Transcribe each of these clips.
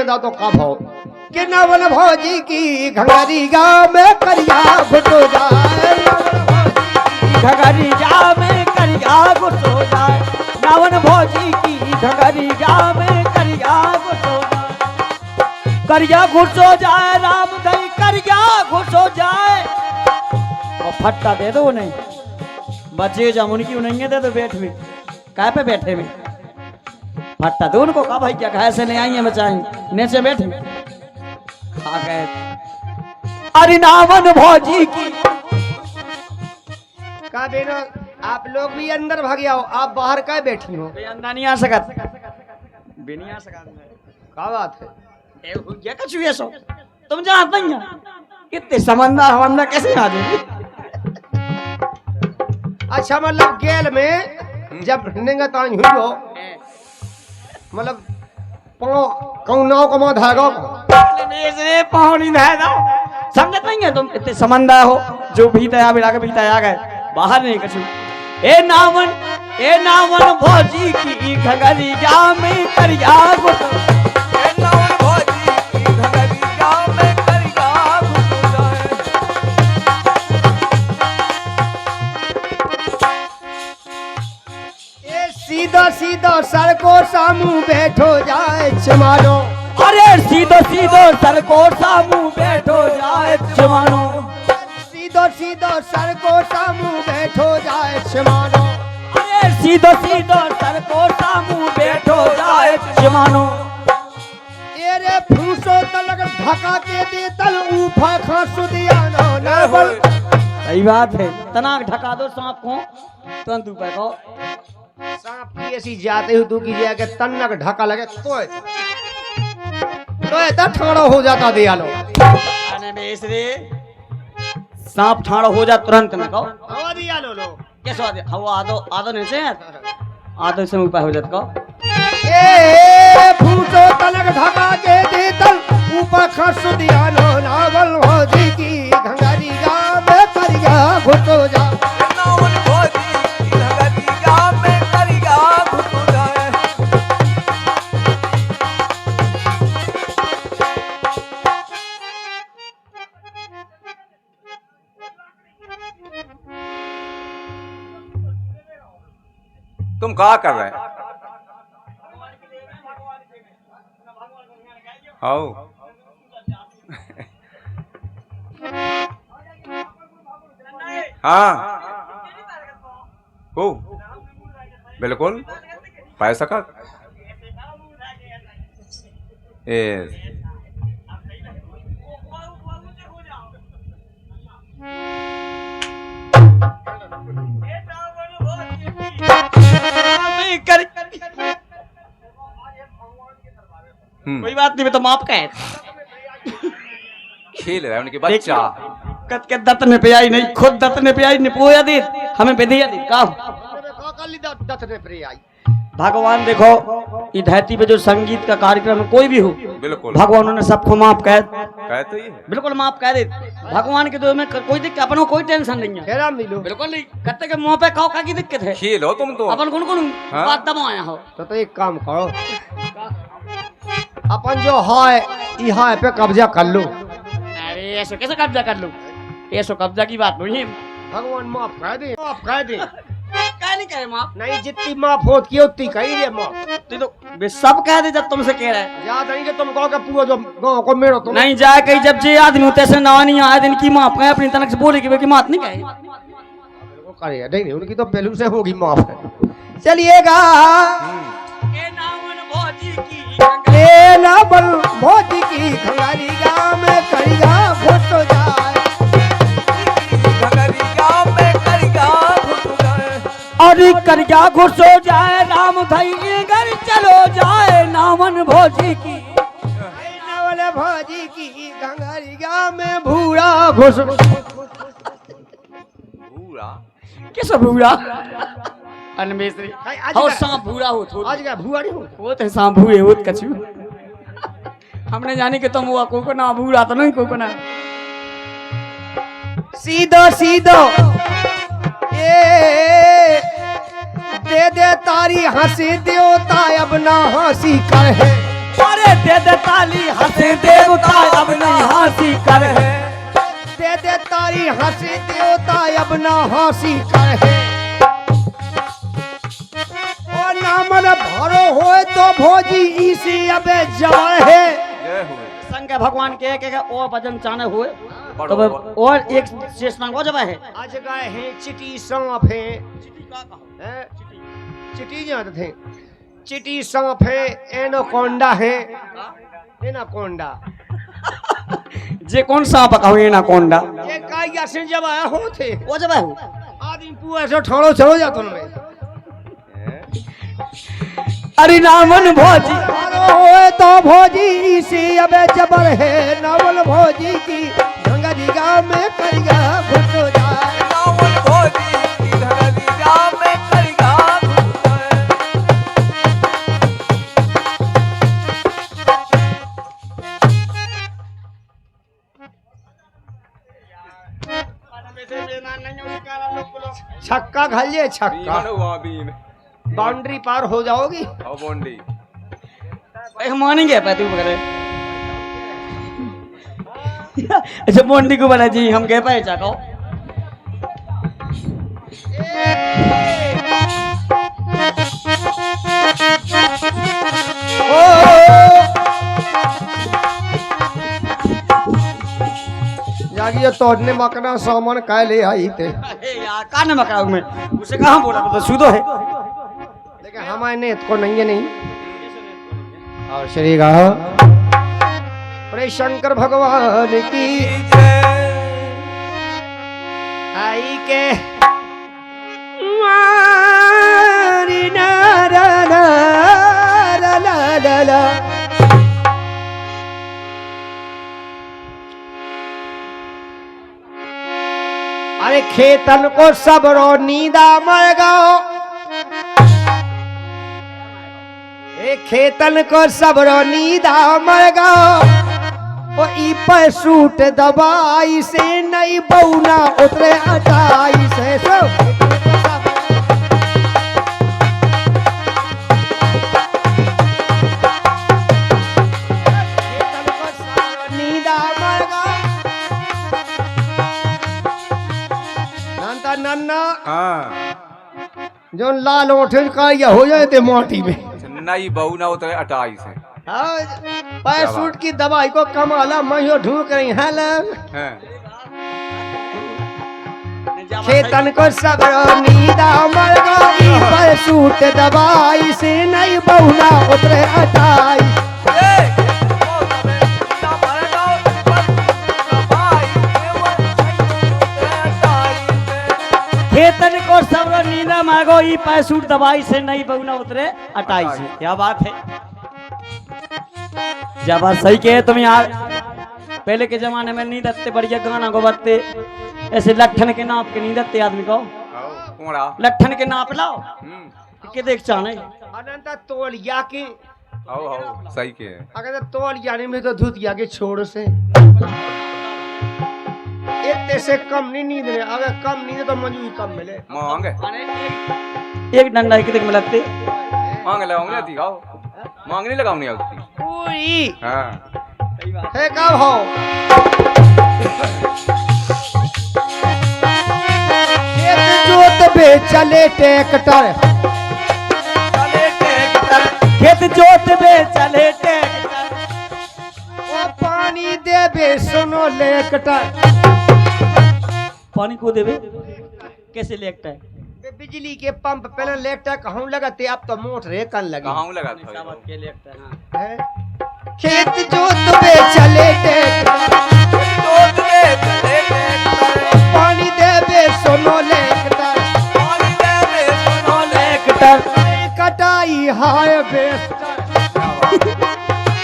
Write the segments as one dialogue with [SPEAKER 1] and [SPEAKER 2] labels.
[SPEAKER 1] में जाओ तो का भाव कि नवल भौजी की घंगरी गाँव में करिया घुटो जाए,
[SPEAKER 2] घगरी जा में करिया घुसो जाए, नावन भौजी की घगरी जा में करिया घुसो जाए, करिया घुसो जाए राम दई करिया घुसो जाए। और फट्टा दे दो नहीं बच्चे जामुन की उन्हें दे दो बैठ में काय पे बैठे में फट्टा दो उनको कहा भाई क्या कहा ऐसे नहीं आई है बचाई नीचे बैठे खा गए। अरे नावन भौजी की
[SPEAKER 1] का बेनो आप लोग भी अंदर भाग आओ, आप बाहर का बैठी हो?
[SPEAKER 2] अंदर नहीं आ सका भी नहीं आ सका
[SPEAKER 1] क्या बात है?
[SPEAKER 2] क्या कछु ये सो तुम जानते ही कितने समंदर हवंदर कैसे आ जाएगी।
[SPEAKER 1] अच्छा मतलब गेल में जब भिड़नेगा तान हुई हो मतलब कौन नाव को मां धागा
[SPEAKER 2] इसने पानी धागा समझते नहीं है तुम इतने समंदर हो जो भीतर आ बिला के भीतर आ गए बाहर नहीं कछु। ए नावन भौजी की घगरी जा में करिया घुसो, ए नावन भौजी की घगरी जा में करिया घुसो
[SPEAKER 1] ए सीधा सीधा सर को सामू बैठो जाए चमारो,
[SPEAKER 2] अरे सीधो सीधो सर को सामू बैठो जाए चमानो,
[SPEAKER 1] सीधो सीधो सर को सामू बैठो जाए चमानो,
[SPEAKER 2] अरे सीधो सीधो सर को सामू बैठो जाए चमानो।
[SPEAKER 1] ए रे फूसो तलक ढका के दे तल ऊफा खासु दिया ना बल।
[SPEAKER 2] सही बात है तनाक ढका दो सांप को तुरंत ऊपर को
[SPEAKER 1] सांप की ऐसी जाते हो तू की जाके तन्नक ढका लगे तो ऐसा ठाड़ा हो जाता दिया लो
[SPEAKER 2] आने में इसरे सांप ठाड़ा हो जा तुरंत में कहो
[SPEAKER 1] हवा दिया लो
[SPEAKER 2] कैसे हवा आदो नहीं से आदो से ऊपर हो जात को
[SPEAKER 1] ए फूटो तलक ढका के दे तल ऊपर खस दिया लो नावल भौजी की घंगरी गाँव में करिया घुटो जा,
[SPEAKER 2] नावल भौजी की घंगरी गाँव में करिया घुटो जाए।
[SPEAKER 3] तुम क्या कर रहे हैं? आओ हाँ हो बिल्कुल पैसा का
[SPEAKER 2] कोई बात नहीं मैं तो माफ का है
[SPEAKER 3] खेल रहा है उनके बच्चा
[SPEAKER 2] कत के दत्त ने पे आई नहीं खुद दत्त ने पे आई निपोया दी हमें पे दिया दी काम भगवान देखो ये धरती पे जो संगीत का कार्यक्रम है कोई भी हो
[SPEAKER 3] बिल्कुल
[SPEAKER 2] भगवान उन्होंने सबको माफ कह
[SPEAKER 3] कहते ही है।
[SPEAKER 2] बिल्कुल माफ कह दे भगवान के दो में कोई दिक्कत अपनों कोई टेंशन नहीं है बिल्कुल नहीं कत्ते के मुंह पे काओ का की दिक्कत है
[SPEAKER 3] खेल हो तुम तो
[SPEAKER 2] अपन कौन कौन बात दबाया हो
[SPEAKER 1] तो एक काम करो अपन जो है यहाँ पे कब्जा कर लो।
[SPEAKER 2] अरे ऐसे कैसे कब्जा कर लो ऐसे कब्जा की बात नहीं
[SPEAKER 1] भगवान माफ कर दे
[SPEAKER 2] क्या नहीं कहे माफ
[SPEAKER 1] नहीं जितनी माफ होती है उतनी कही रे माफ
[SPEAKER 2] तो वे सब कह दे जब तुमसे कह रहा है
[SPEAKER 1] याद नहीं कि तुम गाँव का पूरा जो गाँव को मेरा तुम
[SPEAKER 2] नहीं जाए कहीं जब जे आदमी होते से नवानी आए दिन की माफ कहे अपनी तनक से बोले कि मात नहीं कहे
[SPEAKER 1] करेगा नहीं उनकी तो पहलू से होगी माफ चलिएगा भौजी की खंगारी गाँव में करिया घुस जाए
[SPEAKER 2] और करिया घुसो जाए राम भाई घर चलो जाए नावन भौजी की
[SPEAKER 1] नावल भौजी की खंगारी गाँव में भूरा घुस
[SPEAKER 2] किस भूरा अनमेसरी और सांप भूरा हो तो
[SPEAKER 1] आज का भूरा नहीं हो
[SPEAKER 2] वो तो सांप भूरे हो कछु हमने जाने के तुम हुआ को ना भूरा तो नहीं को ना
[SPEAKER 1] सीधा सीधा ए दे दे तारी हंसी देवता अब ना हंसी कहे
[SPEAKER 2] अरे दे दे ताली हंसे देवता अब नहीं हंसी कर है।
[SPEAKER 1] दे दे तारी हंसी देवता अब ना हंसी कहे। और नामन भरो होए तो भोजी इसी अबे जाए है।
[SPEAKER 3] जय हो
[SPEAKER 2] शंकर भगवान के एक और भजन चाने हुए तो और एक शेष मांगो जब है।
[SPEAKER 1] आज गए हैं चिटी सांप है। चिटी जानते थे? चिटी सांप है, एनाकोंडा है। एनाकोंडा
[SPEAKER 2] जे कौन सा पका हुई ना कोंडा
[SPEAKER 1] ये काया से जब आया हो थे
[SPEAKER 2] वो जब है
[SPEAKER 1] आदमी पूरा ऐसे ठोड़ो चलो जातो उनमें।
[SPEAKER 2] अरे नामन भोजी
[SPEAKER 1] भरो होए तो भोजी इसी अबे जबर है। नावल भोजी की गंगाजी गाँव में करिया घुसो जाए।
[SPEAKER 3] नावल भोजी की घंगारी गाँव में करिया घुसो
[SPEAKER 1] छक्का घालिए छक्का।
[SPEAKER 3] बीन
[SPEAKER 1] बाउंड्री पार हो जाओगी।
[SPEAKER 3] आओ बोंडी
[SPEAKER 2] हम मानेंगे पैतू वगैरह। अच्छा बोंडी को बोला जी हम कह पाए चाको
[SPEAKER 1] जागिए तोड़ने मकना सामान काय ले आई थे।
[SPEAKER 2] अरे यार कान में कराऊं मैं उसे कहाँ बोला तो सुधो है
[SPEAKER 1] लेकिन हमारे नेत को नहीं है नहीं। और श्री गा अरे शंकर भगवान की आई के मारी ना रा रा रा रा रा रा। अरे खेतन को सबरो नींदा मर गाओ। खेतन को सबरो नींदा मर गाओ। ओ ई पर सूट दबाई से नहीं बौना उतरे अटाई से सब खेतन को सबरो नींदा मर गाओ। नन्ना नन्ना
[SPEAKER 3] हाँ
[SPEAKER 1] जो लाल ओठे का या हो जाए ते माटी में
[SPEAKER 3] नई बहू ना उतरे 28 है।
[SPEAKER 1] पैर सूट की दवाई को कमाला मैं ढूंढ रही है लग। खेतन को सबरो नींदा मर गई पर सूट दवाई से नहीं बहुना उतरे 28।
[SPEAKER 2] खेतन को सबरो नींदा मांगो ई पैसूट दवाई से नहीं बहुना उतरे 28 है। क्या बात है जब बात सही कहे तुम यार। पहले के जमाने में नींद आते बढ़िया गाना को बरते ऐसे लट्ठन के नाप के नींद आते आदमी को लट्ठन के नाप लाओ के देख चाने
[SPEAKER 1] अनंत तोलिया के
[SPEAKER 3] आओ आओ सही के
[SPEAKER 1] अगर तोलिया नहीं में तो धुतिया के छोड़ से इतने से कम नहीं नींद में। अगर कम नींद तो मजूरी कम मिले।
[SPEAKER 3] मांगे
[SPEAKER 2] एक डंडा एक देख मिलते
[SPEAKER 3] मांग लगाऊंगी आती आओ मांग नहीं लगाऊंगी आती
[SPEAKER 1] पूरी
[SPEAKER 3] हाँ
[SPEAKER 1] है कब हो खेत जोत बे चले ट्रैक्टर।
[SPEAKER 2] खेत जोत बे चले ट्रैक्टर।
[SPEAKER 1] ओ पानी दे बे सुनो लेकटर।
[SPEAKER 2] पानी को देवे कैसे लेकटा है
[SPEAKER 1] बिजली के पंप पहले लेकटर कहूं लगाते अब तो मोटर कन लगे
[SPEAKER 3] कहाँ लगा था
[SPEAKER 2] के लेकटा हां
[SPEAKER 1] खेत जोत बे चले ट्रैक्टर। पानी दे बे सुनो लेकटर। कटाई हार्वेस्टर।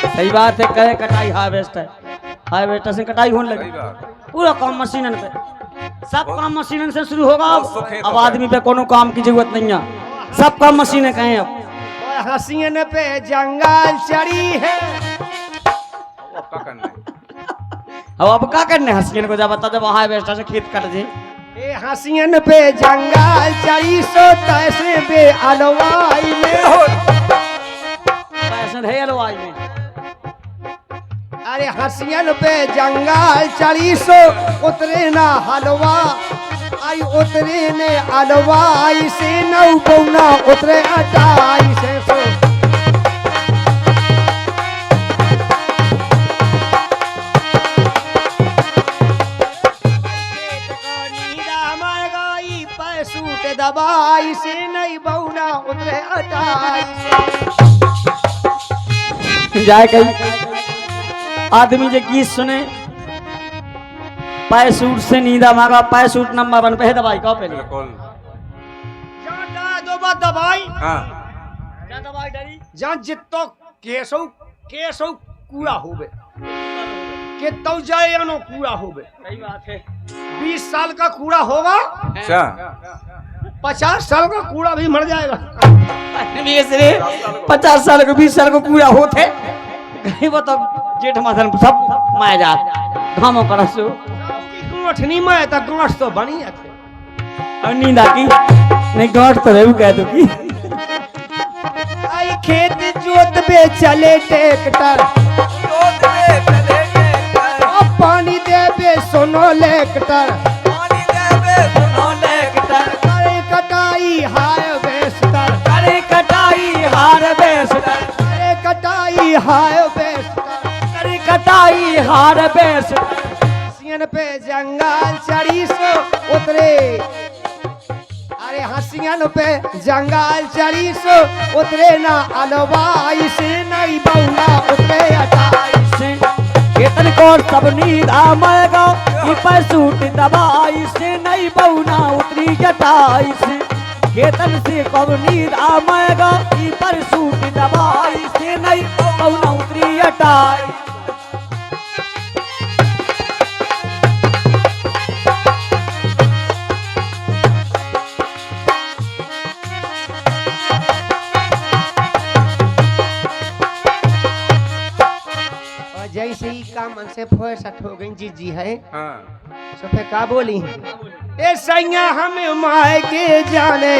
[SPEAKER 2] सही बात है कहे कटाई हार्वेस्टर हार्वेस्टर से कटाई होने
[SPEAKER 3] सही
[SPEAKER 2] लगी।
[SPEAKER 3] बात
[SPEAKER 2] पूरा काम मशीनन पे सब काम मशीनन से शुरू होगा।
[SPEAKER 3] सुख है
[SPEAKER 2] अब
[SPEAKER 3] तो
[SPEAKER 2] आदमी पे कोनो काम की जरूरत नहीं है सब काम मशीनें कहें अब।
[SPEAKER 1] हसीन पे जंगल चढ़ी है।
[SPEAKER 3] अब क्या करना है
[SPEAKER 2] अब क्या करने हसीन को जब बता जब हार्वेस्टर से खेत कट दे
[SPEAKER 1] ए हसीन पे जंगल चढ़ी सो तैसे बे अलवाई में
[SPEAKER 2] पैसे है अलवाई में
[SPEAKER 1] अरे हसियन पे जंगल चढ़ी सो उतरे ना हलवा आई उतरे ने अलवा आई से नौ बौना उतरे अटाई से सो सूट दबाई से नहीं बौना उतरे अटाई
[SPEAKER 2] जाए कहीं आदमी जे गीत सुने पाए सूट से नींदा मांगा पाए सूट नंबर 1 पे है दवाई कहो पहले
[SPEAKER 3] बिल्कुल
[SPEAKER 1] दो बात दबाई
[SPEAKER 3] हाँ
[SPEAKER 2] क्या दवाई डरी
[SPEAKER 1] जहाँ जितो केसो केसो कूड़ा होवे के तो जाए अनो कूड़ा होवे
[SPEAKER 2] सही बात है
[SPEAKER 1] 20 साल का कूड़ा होगा
[SPEAKER 3] अच्छा
[SPEAKER 1] 50 साल का कूड़ा भी मर जाएगा
[SPEAKER 2] 50 साल को 20 साल को कूड़ा होते वो तो जेठ माथन सब माया जात घामों पर सो
[SPEAKER 1] गांठ नहीं माया था गांठ तो बनी थे
[SPEAKER 2] और नींद आकी नहीं गांठ तो रहू कह दो की
[SPEAKER 1] आई खेत जोत पे चले ट्रैक्टर
[SPEAKER 3] जोत में चले ट्रैक्टर
[SPEAKER 1] अब पानी दे बे सुनो लेक्टर
[SPEAKER 3] पानी देवे सुनो लेक्टर
[SPEAKER 1] करे कटाई हाय बेस्तर
[SPEAKER 2] करे कटाई हार बेस्टर
[SPEAKER 1] करे कटाई हाय बेस्तर
[SPEAKER 2] करे कटाई हार बेस्टर
[SPEAKER 1] हसियन पे जंगल चढ़ी सो उतरे अरे हसियन पे जंगल चढ़ी सो उतरे ना अलवाई से नहीं बौना उतरे अटाई
[SPEAKER 2] से केतन को सब नींद आएगा ये पर सूट दबाई से नहीं बौना उतरी जटाई से केतन से कब नींद आएगा ये पर सूट दबाई से नहीं बौना उतरी जटाई
[SPEAKER 1] जैसे ही काम मन से फुर्सत हो गई जी जी है
[SPEAKER 3] हाँ
[SPEAKER 1] सोफे का बोली ए सैया हमें माय के जाने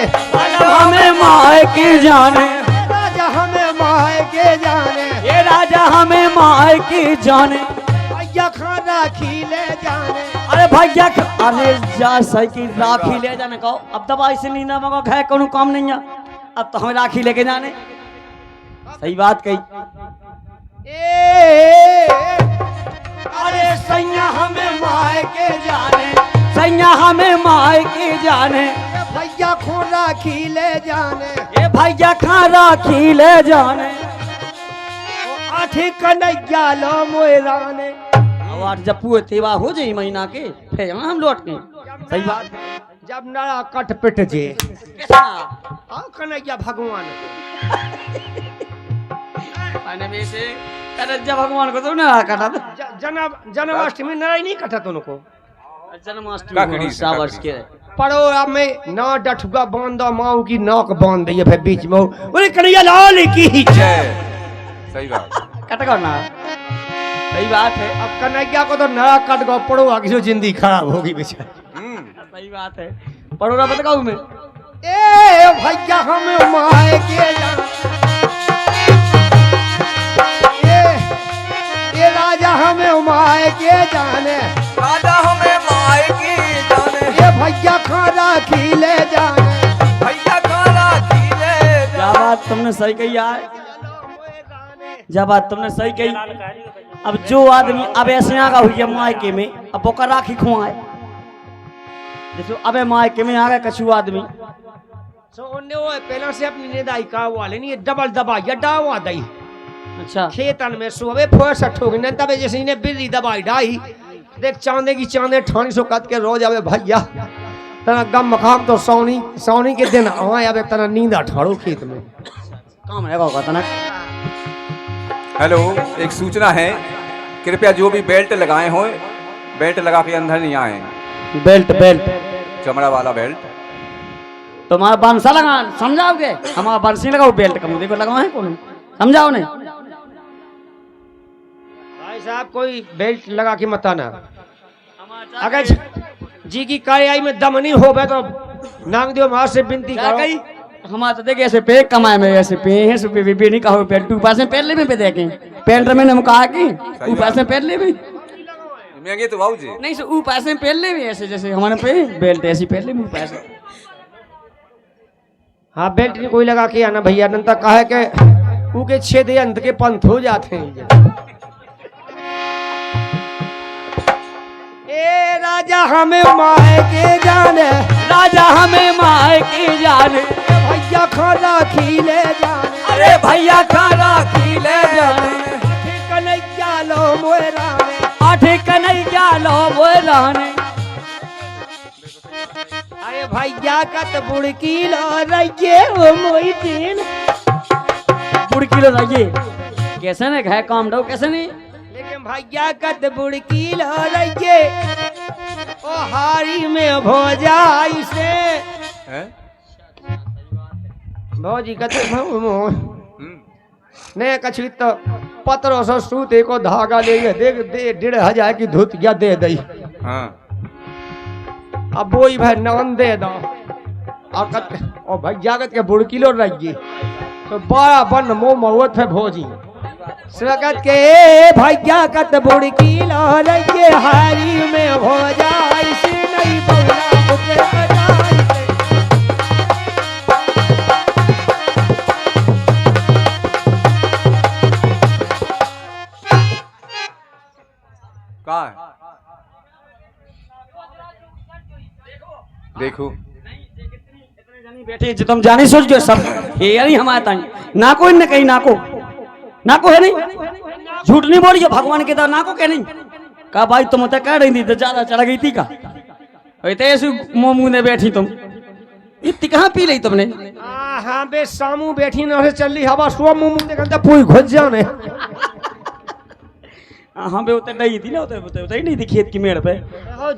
[SPEAKER 2] हमें माए के जाने
[SPEAKER 1] राजा हमें माय के जाने
[SPEAKER 2] ये राजा हमें माए के जाने
[SPEAKER 1] भैया खाना खिले जाने
[SPEAKER 2] अरे भैया अरे जा साइकिल राखी ले जाने कहो अब दवाई से नींदा मगो खाए कोनो काम नहीं है अब तो हमें राखी लेके जाने सही बात कही
[SPEAKER 1] अरे सैया हमें माय के जाने
[SPEAKER 2] सैया हमें माए के जाने
[SPEAKER 1] ए भैया खोरा खिले जाने
[SPEAKER 2] ये भैया खा राखी ले जाने
[SPEAKER 1] आठे कन्हैया लो मोराने
[SPEAKER 2] अब आज जब पूरे तेवा हो जाए महीना के फिर यहाँ हम लौट के सही बात
[SPEAKER 1] जब नड़ा कट पिट जे
[SPEAKER 2] कैसा
[SPEAKER 1] आओ कन्हैया भगवान
[SPEAKER 2] जब भगवान को तो ना काटा था
[SPEAKER 1] जन्माष्टमी नराई नहीं कटा तो उनको
[SPEAKER 2] जन्माष्टमी सावर्ष के
[SPEAKER 1] पड़ो अब में ना डठुआ बांध माऊ की नाक बांध दिए फिर बीच में बोले कन्हैया लाल की
[SPEAKER 3] जय सही बात
[SPEAKER 2] कट करना सही बात है
[SPEAKER 1] अब कन्हैया को तो नया कट गो पड़ो आगे जो जिंदगी खराब होगी बेचारी
[SPEAKER 2] सही बात है पड़ोरा बताऊं मैं
[SPEAKER 1] ए भैया हमें माए के ये राजा हमें माए के जाने
[SPEAKER 3] राजा हमें माए की जाने
[SPEAKER 1] ये भैया खाना खिले जाने
[SPEAKER 3] भैया खाना खिले
[SPEAKER 2] क्या बात तुमने सही कही यार जब बात तुमने सही कही अब जो आदमी अब ऐसे आगा हुई है मायके में अब वो राखी खुआए जैसे अबे मायके में आ गए कछु आदमी
[SPEAKER 1] सोने वो पहले से अपनी निदाई का वाले नहीं डबल दबाई या डावा दई
[SPEAKER 2] अच्छा
[SPEAKER 1] खेतन में सुबह फुर्सत हो गई न तबे जैसे इन्हें बिल्ली दबाई डाई देख चांदे की चांदे ठानी सो कत के रोज आवे भैया तना गम मकाम तो सौनी के दिन आए आवे तना नींदा ठाड़ो खेत में
[SPEAKER 2] काम है होगा तना
[SPEAKER 3] हेलो एक सूचना है कृपया जो भी बेल्ट लगाए हो बेल्ट लगा के अंदर नहीं आए
[SPEAKER 2] बेल्ट बेल्ट
[SPEAKER 3] चमड़ा वाला बेल्ट
[SPEAKER 2] तुम्हारा बंसा लगा समझाओगे हमारा बंसी लगाओ बेल्ट का मुझे को लगाओ है कौन समझाओ ने
[SPEAKER 1] भाई साहब कोई बेल्ट लगा के मत आना अगर जी की कार्रवाई में दम नहीं हो तो नांग दियो मां से विनती करो
[SPEAKER 2] हमारा तो देखे ऐसे पे कमाए में ऐसे पे है सो पे नहीं कहो पे टू पास में पहले में पे देखे पेंटर में हम कहा कि ऊपर से पहले में
[SPEAKER 3] महंगे तो बाबू जी
[SPEAKER 2] नहीं सो ऊपर से पहले में ऐसे जैसे हमारे पे बेल्ट ऐसी पहले में ऊपर से
[SPEAKER 1] हाँ बेल्ट नहीं कोई लगा के आना भैया नंता कहे के उके छेद अंत के पंथ हो जाते हैं। ए राजा हमें माए के जाने
[SPEAKER 2] राजा हमें माए के जाने
[SPEAKER 1] भैया खाना खिले जाने
[SPEAKER 2] अरे भैया खाना खिले जाने
[SPEAKER 1] कन्हैया लो मोरा
[SPEAKER 2] आठे कन्हैया लो बोलाने
[SPEAKER 1] अरे भैया का तो बुड़की लो रहिए ओ मोई दिन
[SPEAKER 2] बुड़की लो रहिए कैसे ने है काम दो कैसे नहीं
[SPEAKER 1] लेकिन भैया का तो बुड़की लो रहिए ओ हारी में भोजाई से भौजी का तो ने कछी तो पत्रों से सूते को धागा ले देख दे 1,500 की धुतिया दे दई
[SPEAKER 3] हाँ
[SPEAKER 1] अब वो ही भाई नवन दे दो और भाई जागत के बुड़किलो रही तो बड़ा बन मो मौत है भोजी स्वागत के भाई जागत बुड़किलो रही हारी में भोजा ऐसी नहीं बोला
[SPEAKER 3] देखो
[SPEAKER 2] बैठे जो तुम जाने सोच जो सब ये यानी हमारे ताई ना को इनने कहीं ना को है नहीं झूठ नहीं बोली जो भगवान के दर ना को कह नहीं कहा भाई तुम तो कह रही थी तो ज्यादा चढ़ गई थी का ऐसे मोमू ने बैठी तुम इतनी कहाँ पी ली तुमने
[SPEAKER 1] हाँ बे सामू बैठी ना से चल रही हवा सो मुंह देखा पूरी घुस जाने
[SPEAKER 2] हाँ बे उतर नहीं थी ना उतर नहीं थी खेत की मेड़ पे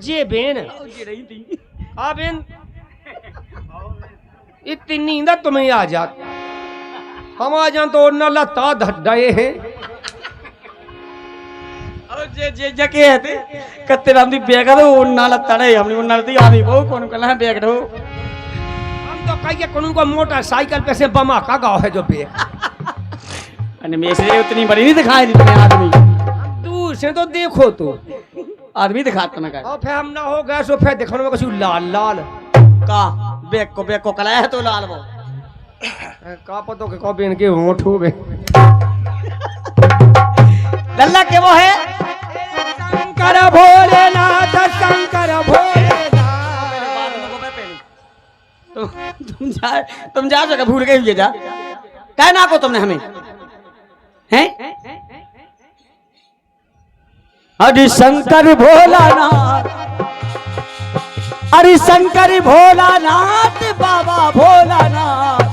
[SPEAKER 1] जे बेन
[SPEAKER 2] रही थी
[SPEAKER 1] हाँ बेन इतनी नींद तुम्हें आ जात हम आ जान तो न लता धड्डाए हैं
[SPEAKER 2] और जे जके है कत्ते राम दी बैग दो नाला तड़े हमने वो नलती आवी वो कौन कहला बैग दो
[SPEAKER 1] हम तो कहिए कोनो को मोटरसाइकिल पे से बमा का गाँव है जो पे
[SPEAKER 2] अने में से उतनी बड़ी नहीं दिखाई दी तुम्हें आदमी
[SPEAKER 1] दूर से तो देखो तो
[SPEAKER 2] आदमी दिखाता मैं
[SPEAKER 1] और फिर हम ना हो गए सो फिर देखने में कुछ लाल लाल
[SPEAKER 2] का बैग को कलाया है तो लाल वो
[SPEAKER 1] का पतो के को बेन के होंठ हो गए
[SPEAKER 2] लल्ला के वो है
[SPEAKER 1] शंकर भोलेनाथ शंकर भोलेनाथ
[SPEAKER 2] तुम जा जगह भूल गए ये जा क्या ना को तुमने हमें हैं हरि शंकर भोलानाथ हरि शंकर भोलानाथ बाबा भोलानाथ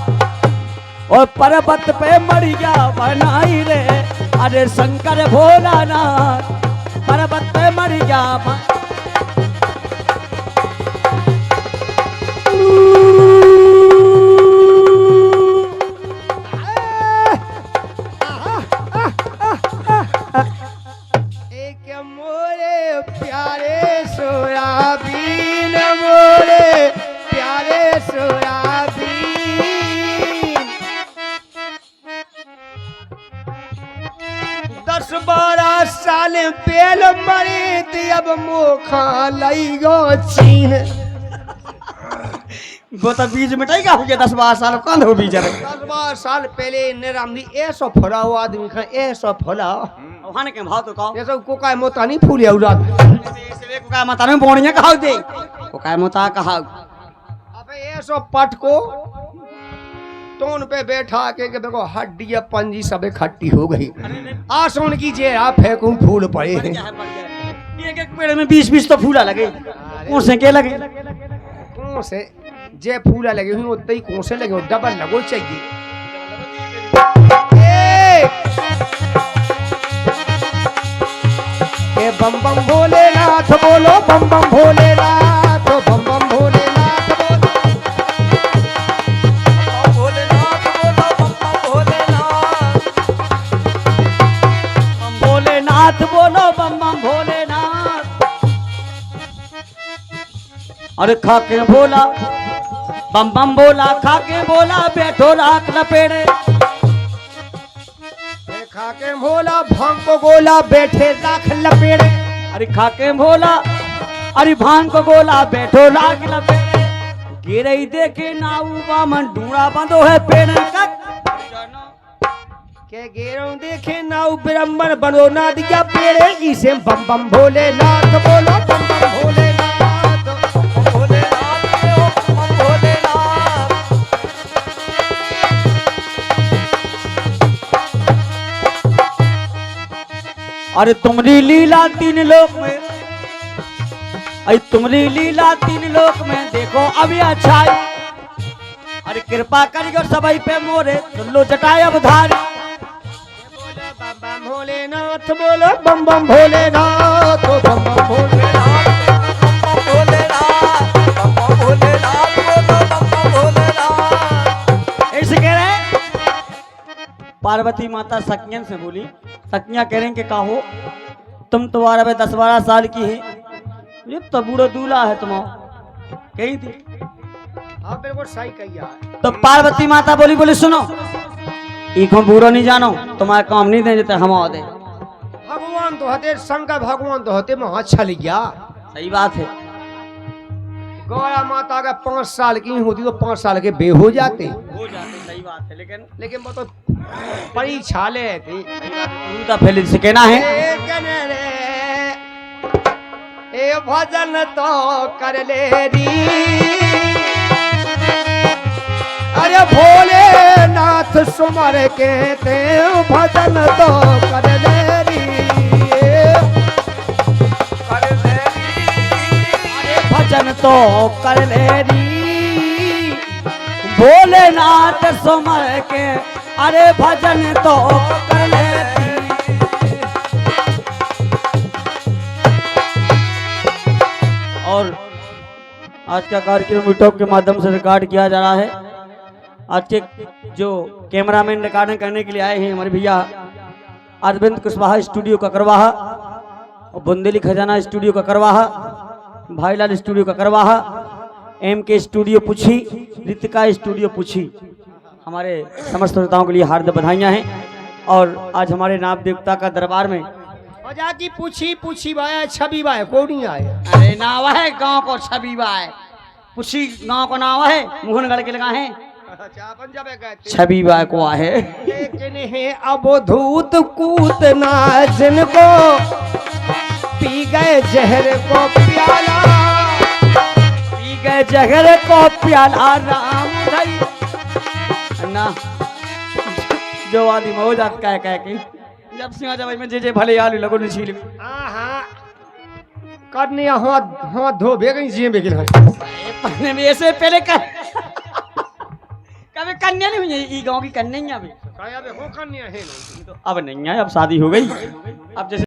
[SPEAKER 2] और पर्वत पे मरिया बनाई रे अरे शंकर भोलानाथ पर्वत पे मरिया
[SPEAKER 1] एक मोरे प्यारे सोयाबीन मोरे प्यारे सोयाबीन 10-12 साल पेल मरी थी अब मोखा लई गो छीन
[SPEAKER 2] वो तो बीज मिटाई का हो गया 10-12 साल कौन हो बीज
[SPEAKER 1] 10-12 साल पहले नेरामदी ऐसो फला हुआ आदमी का ऐसो फला
[SPEAKER 2] वहां के भाव तो कहो
[SPEAKER 1] ये सब कोकाय मोता नहीं फूले उरात
[SPEAKER 2] इसलिए कोकाय माता में बोणिया कहा दे कोकाय मोता कहा
[SPEAKER 1] अबे ऐसो पट को टोन पे बैठा के देखो हड्डी पंजी सब इकट्ठी हो गई आसोन की जे आप फेंकूं फूल पड़े हैं
[SPEAKER 2] एक एक पेड़ में 20-20 तो फूला लगे कौन से के लगे
[SPEAKER 1] कौन से जे फूला लगे हुई उतने ही कौन से लगे डबल लगो चाहिए ए बम बम भोलेनाथ बोलो बम बम भोलेनाथ बम बम भोलेनाथ
[SPEAKER 2] भोलेनाथ बोलो बम बम भोलेनाथ अरे खाके भोला बम बम बोला खाके बोला बैठो राख लपेड़े।
[SPEAKER 1] खाके भोला भांग को गोला बैठे राख लपेड़े।
[SPEAKER 2] अरे खाके भोला अरे भांग को गोला बैठो राख लपेड़े। गिरई देखे नाऊ बामन ढूंढा बंदो है पेड़ का।
[SPEAKER 1] के गेरों देखे नाऊ ब्राह्मण बनो ना दिया पेड़े। इसे बम बम भोलेनाथ बोलो बम बम भोलेनाथ भोलेनाथ बम भोलेनाथ।
[SPEAKER 2] अरे तुम्हारी लीला तीन लोक में, अरे तुम्हारी लीला तीन लोक में देखो अभी अच्छाई। अरे कृपा करियो सबई पे मोरे सुन लो जटाए अवधारी।
[SPEAKER 1] बम बम भोलेनाथ बोलो बम बम भोलेनाथ बम बम भोलेनाथ बम भोलेनाथ बम बम भोलेनाथ बोलो बम बम भोलेनाथ।
[SPEAKER 2] ऐसे कह रहे पार्वती माता सखियन से बोली। सखियां कह रही कि काहो तुम तुम्हारा भाई 10-12 साल की है, ये तो बूढ़ा दूल्हा है तुम्हारा कही थी।
[SPEAKER 1] हाँ बिल्कुल सही कहिया।
[SPEAKER 2] तो पार्वती माता बोली बोली सुनो इको बूढ़ो नहीं जानो तुम्हारे काम नहीं दे देते हम दे।
[SPEAKER 1] भगवान तो हते शंकर भगवान तो हते महा छल गया।
[SPEAKER 2] सही बात है।
[SPEAKER 1] गौरा माता का 5 साल की होती तो 5 साल के बे हो जाते।
[SPEAKER 2] सही बात है
[SPEAKER 1] लेकिन वो तो परीक्षा ले थी।
[SPEAKER 2] पहले से कहना है
[SPEAKER 1] ए भजन तो कर ले री। अरे भोलेनाथ सुमर के ते भजन तो कर ले री।
[SPEAKER 2] अरे भजन तो कर ले री भोलेनाथ सुमर के। अरे भजन तो कर ले री। और आज का कार्यक्रम यूट्यूब के माध्यम से रिकॉर्ड किया जा रहा है। आज के जो कैमरामैन रिकॉर्डिंग करने के लिए आए हैं हमारे भैया अरविंद कुशवाहा स्टूडियो का करवाहा और बुंदेली खजाना स्टूडियो का करवाहा, भाईलाल स्टूडियो का करवाहा, MK स्टूडियो पुछी, रितिका स्टूडियो पुछी। हमारे समस्त श्रोताओं के लिए हार्दिक बधाइयाँ हैं। और आज हमारे नाम देवता का दरबार में
[SPEAKER 1] जाकी पूछी भाई छवि भाई को नहीं आए।
[SPEAKER 2] अरे नावा है गांव को छवि भाई पुछी गांव को नावा है मोहनगढ़ के लगा है छवि बाय को आहे।
[SPEAKER 1] लेकिन है अबोधूत कूत ना जिनको पी गए जहर को प्याला।
[SPEAKER 2] पी गए जहर को प्याला राम धई ना जो आदि हो जात कह के जब सिंह जब में जे भले आलू लगो न छील।
[SPEAKER 1] हां करने हाथ धो बेगई जी बेगिल है
[SPEAKER 2] पहले में ऐसे पहले कर कभी कन्या नहीं हुई ई गांव की कन्या अभी
[SPEAKER 1] हो कन्या है नहीं
[SPEAKER 2] तो अब नहीं है अब शादी हो गई अब जैसे